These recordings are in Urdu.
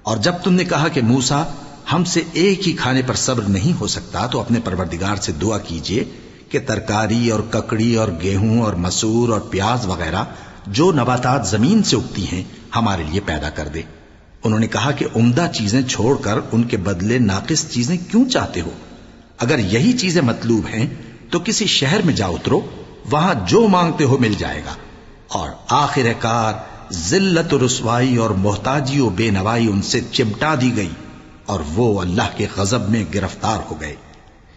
اور جب تم نے کہا کہ موسیٰ ہم سے ایک ہی کھانے پر صبر نہیں ہو سکتا تو اپنے پروردگار سے دعا کیجئے کہ ترکاری اور ککڑی اور گیہوں اور مسور اور پیاز وغیرہ جو نباتات زمین سے اگتی ہیں ہمارے لیے پیدا کر دے۔ انہوں نے کہا کہ عمدہ چیزیں چھوڑ کر ان کے بدلے ناقص چیزیں کیوں چاہتے ہو؟ اگر یہی چیزیں مطلوب ہیں تو کسی شہر میں جا اترو، وہاں جو مانگتے ہو مل جائے گا۔ اور آخر کار ذلت و رسوائی اور محتاجی و بے نوائی ان سے چمٹا دی گئی اور وہ اللہ کے غضب میں گرفتار ہو گئے۔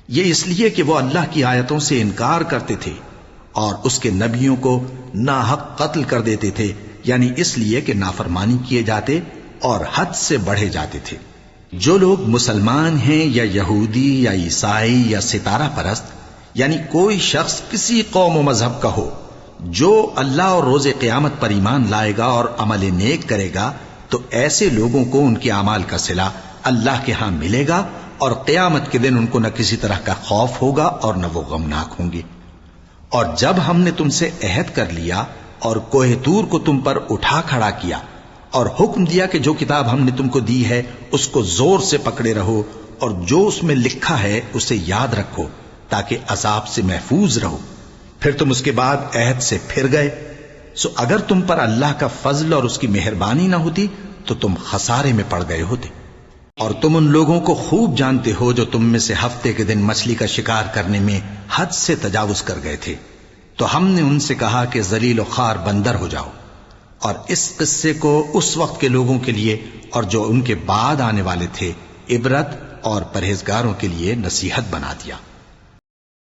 یہ اس لیے کہ وہ اللہ کی آیتوں سے انکار کرتے تھے اور اس کے نبیوں کو ناحق قتل کر دیتے تھے، یعنی اس لیے کہ نافرمانی کیے جاتے اور حد سے بڑھے جاتے تھے۔ جو لوگ مسلمان ہیں یا یہودی یا عیسائی یا ستارہ پرست، یعنی کوئی شخص کسی قوم و مذہب کا ہو، جو اللہ اور روز قیامت پر ایمان لائے گا اور عمل نیک کرے گا تو ایسے لوگوں کو ان کے اعمال کا صلہ اللہ کے ہاں ملے گا، اور قیامت کے دن ان کو نہ کسی طرح کا خوف ہوگا اور نہ وہ غمناک ہوں گے۔ اور جب ہم نے تم سے عہد کر لیا اور کوہ طور کو تم پر اٹھا کھڑا کیا اور حکم دیا کہ جو کتاب ہم نے تم کو دی ہے اس کو زور سے پکڑے رہو اور جو اس میں لکھا ہے اسے یاد رکھو تاکہ عذاب سے محفوظ رہو، پھر تم اس کے بعد عہد سے پھر گئے، سو اگر تم پر اللہ کا فضل اور اس کی مہربانی نہ ہوتی تو تم خسارے میں پڑ گئے ہوتے۔ اور تم ان لوگوں کو خوب جانتے ہو جو تم میں سے ہفتے کے دن مچھلی کا شکار کرنے میں حد سے تجاوز کر گئے تھے، تو ہم نے ان سے کہا کہ ذلیل و خوار بندر ہو جاؤ، اور اس قصے کو اس وقت کے لوگوں کے لیے اور جو ان کے بعد آنے والے تھے عبرت اور پرہیزگاروں کے لیے نصیحت بنا دیا۔